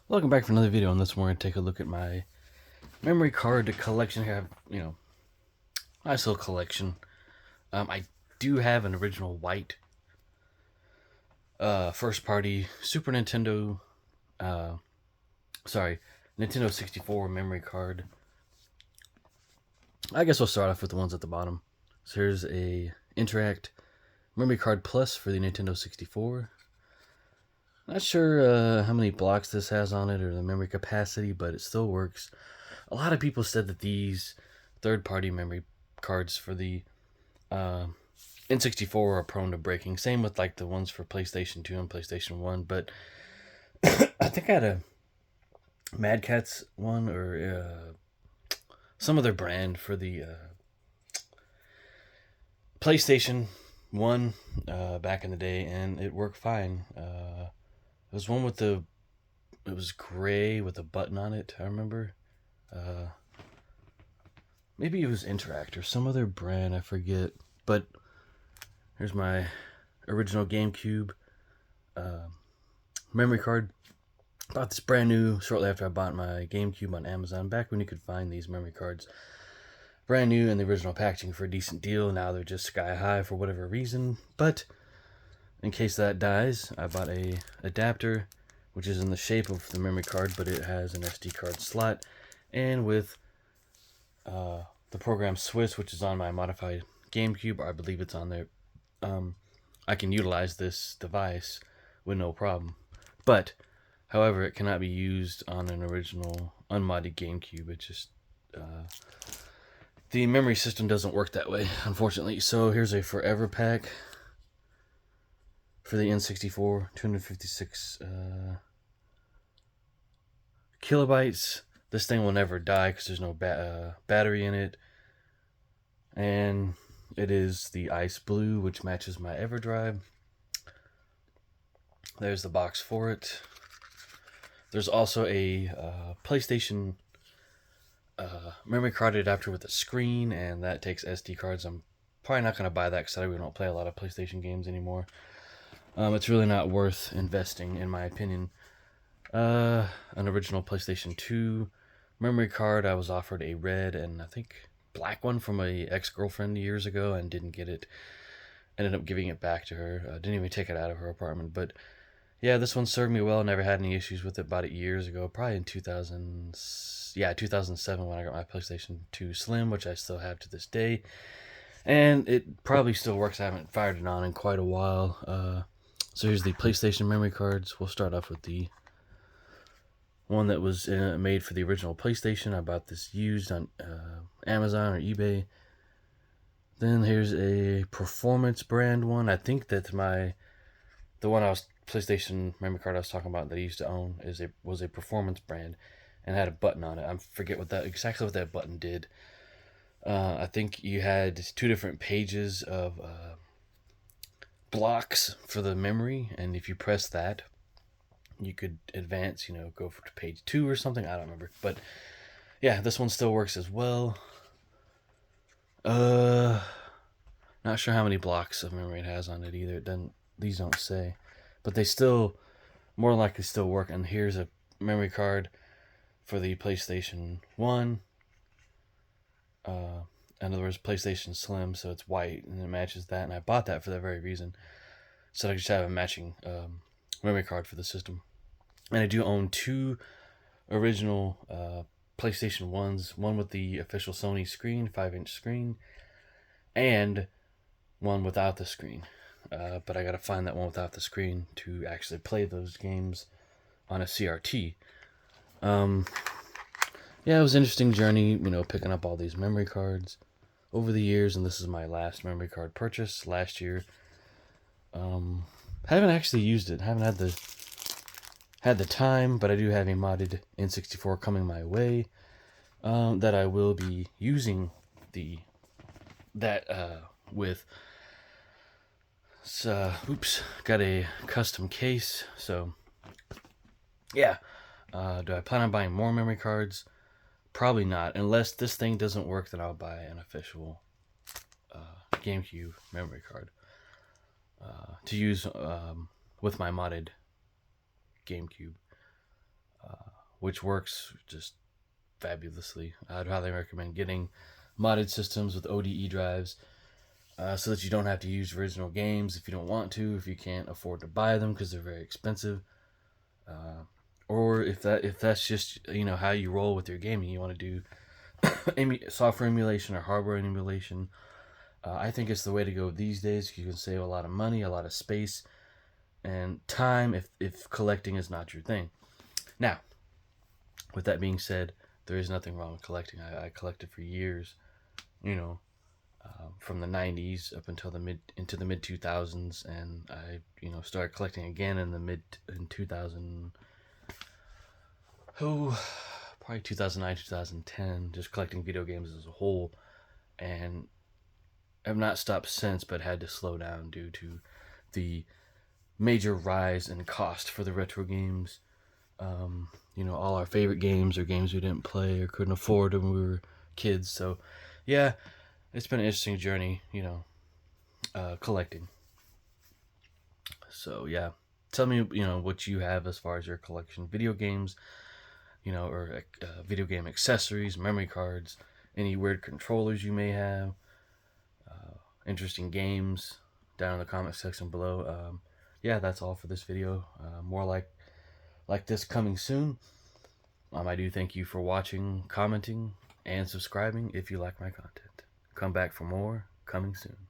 Welcome back for another video. On this one, we're going to take a look at my memory card collection. I have, nice little collection. I do have an original white first party Super Nintendo, Nintendo 64 memory card. I guess we'll start off with the ones at the bottom. So here's a Interact Memory Card Plus for the Nintendo 64. Not sure how many blocks this has on it or the memory capacity, but it still works. A lot of people said that these third-party memory cards for the N64 are prone to breaking. Same with like the ones for PlayStation 2 and PlayStation 1. But I think I had a Mad Catz one or some other brand for the PlayStation 1 back in the day, and it worked fine. It was one with it was gray with a button on it, I remember. Maybe it was Interact or some other brand, I forget. But here's my original GameCube memory card. Bought this brand new shortly after I bought my GameCube on Amazon, back when you could find these memory cards brand new in the original packaging for a decent deal. Now they're just sky high for whatever reason. But in case that dies, I bought a adapter, which is in the shape of the memory card, but it has an SD card slot. And with the program Swiss, which is on my modified GameCube, I believe it's on there, I can utilize this device with no problem. But, however, it cannot be used on an original unmodded GameCube. It just, the memory system doesn't work that way, unfortunately. So here's a forever pack for the N64, 256 kilobytes. This thing will never die because there's no battery in it. And it is the ice blue, which matches my EverDrive. There's the box for it. There's also a PlayStation memory card adapter with a screen, and that takes SD cards. I'm probably not going to buy that because I really don't play a lot of PlayStation games anymore. It's really not worth investing, in my opinion. An original PlayStation 2 memory card. I was offered a red and I think black one from a ex-girlfriend years ago and didn't get it. Ended up giving it back to her. Didn't even take it out of her apartment. But yeah, this one served me well. Never had any issues with it. Bought it years ago, probably in 2007 when I got my PlayStation 2 Slim, which I still have to this day. And it probably still works. I haven't fired it on in quite a while. So here's the PlayStation memory cards. We'll start off with the one that was made for the original PlayStation. I bought this used on Amazon or eBay. Then here's a performance brand one. I think that the one PlayStation memory card I was talking about that I used to own was a performance brand and had a button on it. I forget exactly what that button did. I think you had two different pages of blocks for the memory, and if you press that, you could advance, go to page 2 or something. I don't remember. But yeah, this one still works as well. Not sure how many blocks of memory it has on it either. These don't say. But they still more likely still work. And here's a memory card for the PlayStation 1. In other words, PlayStation Slim, so it's white and it matches that. And I bought that for that very reason, so I could just have a matching memory card for the system. And I do own two original PlayStation 1s, one with the official Sony screen, 5-inch screen, and one without the screen. But I gotta find that one without the screen to actually play those games on a CRT. Yeah, it was an interesting journey, picking up all these memory cards over the years, and this is my last memory card purchase last year. Haven't actually used it. Haven't had the time, but I do have a modded N64 coming my way that I will be using with. Got a custom case, so yeah. Do I plan on buying more memory cards? Probably not, unless this thing doesn't work. Then I'll buy an official GameCube memory card to use with my modded GameCube. which works just fabulously. I'd highly recommend getting modded systems with ODE drives, so that you don't have to use original games if you don't want to, if you can't afford to buy them because they're very expensive, or if that's just how you roll with your gaming. You want to do software emulation or hardware emulation. I think it's the way to go these days. You can save a lot of money, a lot of space, and time if collecting is not your thing. Now, with that being said, there is nothing wrong with collecting. I collected for years, from the '90s up until the mid 2000s, and I started collecting again in 2000. Probably 2009, 2010, just collecting video games as a whole, and I've not stopped since, but had to slow down due to the major rise in cost for the retro games. All our favorite games are games we didn't play or couldn't afford when we were kids. So, yeah, it's been an interesting journey, collecting. So, yeah, tell me, what you have as far as your collection. Video games, or video game accessories, memory cards, any weird controllers you may have, interesting games down in the comment section below. Yeah, that's all for this video. More like this coming soon. I do thank you for watching, commenting, and subscribing if you like my content. Come back for more coming soon.